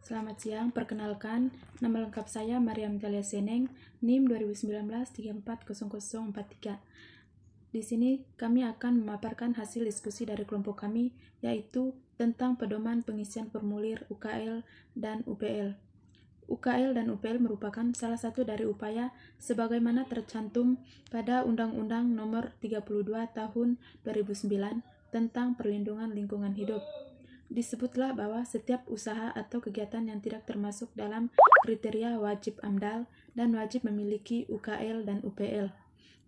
Selamat siang, perkenalkan, nama lengkap saya Mariam Jalia Seneng, NIM 2019-340043. Di sini kami akan memaparkan hasil diskusi dari kelompok kami, yaitu tentang pedoman pengisian formulir UKL dan UPL. UKL dan UPL merupakan salah satu dari upaya sebagaimana tercantum pada Undang-Undang Nomor 32 Tahun 2009 tentang Perlindungan Lingkungan Hidup. Disebutlah bahwa setiap usaha atau kegiatan yang tidak termasuk dalam kriteria wajib AMDAL dan wajib memiliki UKL dan UPL.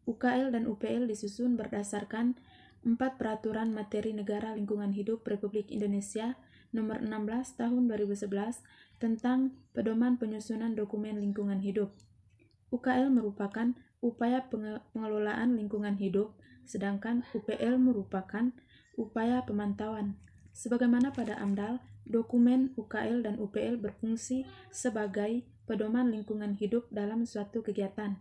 UKL dan UPL disusun berdasarkan 4 Peraturan Materi Negara Lingkungan Hidup Republik Indonesia Nomor 16 Tahun 2011 tentang Pedoman Penyusunan Dokumen Lingkungan Hidup. UKL merupakan upaya pengelolaan lingkungan hidup, sedangkan UPL merupakan upaya pemantauan. Sebagaimana pada AMDAL, dokumen UKL dan UPL berfungsi sebagai pedoman lingkungan hidup dalam suatu kegiatan.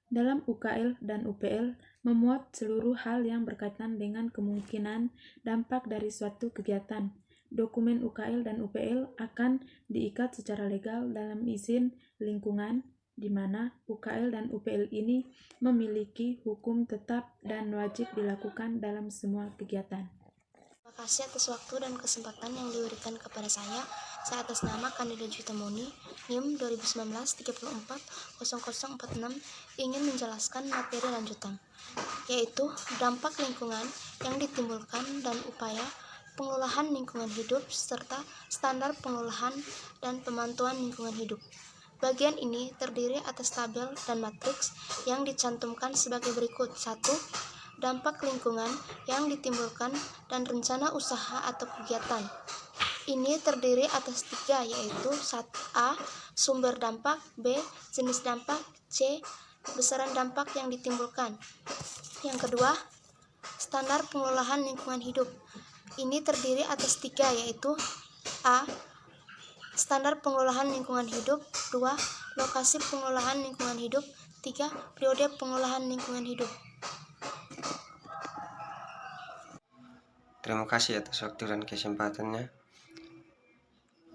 Dalam UKL dan UPL memuat seluruh hal yang berkaitan dengan kemungkinan dampak dari suatu kegiatan. Dokumen UKL dan UPL akan diikat secara legal dalam izin lingkungan, di mana UKL dan UPL ini memiliki hukum tetap dan wajib dilakukan dalam semua kegiatan. Terima kasih atas waktu dan kesempatan yang diberikan kepada saya. Saya atas nama Kandida Jutamoni, NIM 2019-340046 ingin menjelaskan materi lanjutan, yaitu dampak lingkungan yang ditimbulkan dan upaya pengelolaan lingkungan hidup serta standar pengelolaan dan pemantauan lingkungan hidup. Bagian ini terdiri atas tabel dan matriks yang dicantumkan sebagai berikut. 1. Dampak lingkungan yang ditimbulkan dan rencana usaha atau kegiatan. Ini terdiri atas 3, yaitu 1a. Sumber dampak, B. Jenis dampak, C. Besaran dampak yang ditimbulkan. Yang kedua, standar pengelolaan lingkungan hidup. Ini terdiri atas 3, yaitu A. Standar pengelolaan lingkungan hidup. 2. Lokasi pengelolaan lingkungan hidup. 3. Periode pengelolaan lingkungan hidup. Terima kasih atas waktu dan kesempatannya.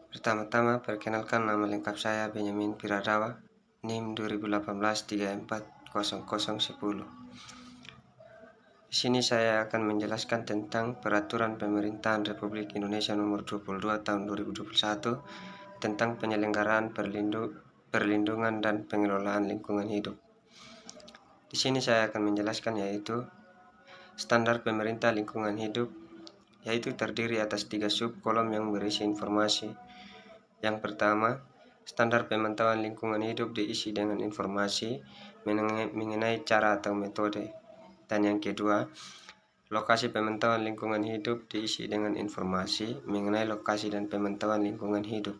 Pertama-tama, perkenalkan nama lengkap saya Benyamin Piradawa, NIM 2018-340010. Di sini saya akan menjelaskan tentang Peraturan Pemerintahan Republik Indonesia Nomor 22 Tahun 2021 tentang penyelenggaraan perlindungan dan pengelolaan lingkungan hidup. Di sini saya akan menjelaskan yaitu standar pemerintah lingkungan hidup, yaitu terdiri atas 3 subkolom yang berisi informasi. Yang pertama, standar pemantauan lingkungan hidup diisi dengan informasi mengenai cara atau metode. Dan yang kedua, lokasi pemantauan lingkungan hidup diisi dengan informasi mengenai lokasi dan pemantauan lingkungan hidup.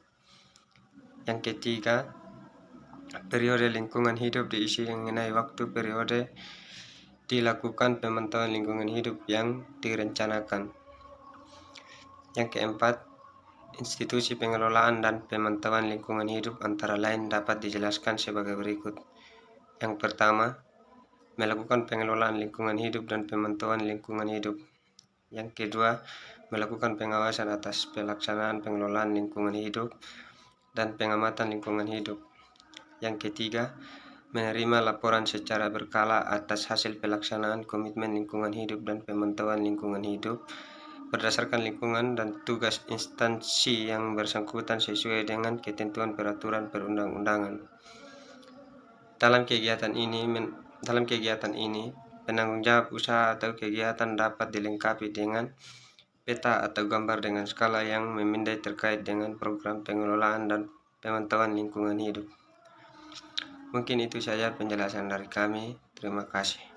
Yang ketiga, periode lingkungan hidup diisi mengenai waktu periode dilakukan pemantauan lingkungan hidup yang direncanakan. Yang keempat, institusi pengelolaan dan pemantauan lingkungan hidup antara lain dapat dijelaskan sebagai berikut. Yang pertama, melakukan pengelolaan lingkungan hidup dan pemantauan lingkungan hidup. Yang kedua, melakukan pengawasan atas pelaksanaan pengelolaan lingkungan hidup dan pengamatan lingkungan hidup. Yang ketiga, menerima laporan secara berkala atas hasil pelaksanaan komitmen lingkungan hidup dan pemantauan lingkungan hidup berdasarkan lingkungan dan tugas instansi yang bersangkutan sesuai dengan ketentuan peraturan perundang-undangan. Dalam kegiatan ini, penanggung jawab usaha atau kegiatan dapat dilengkapi dengan peta atau gambar dengan skala yang memindai terkait dengan program pengelolaan dan pemantauan lingkungan hidup. Mungkin itu saja penjelasan dari kami. Terima kasih.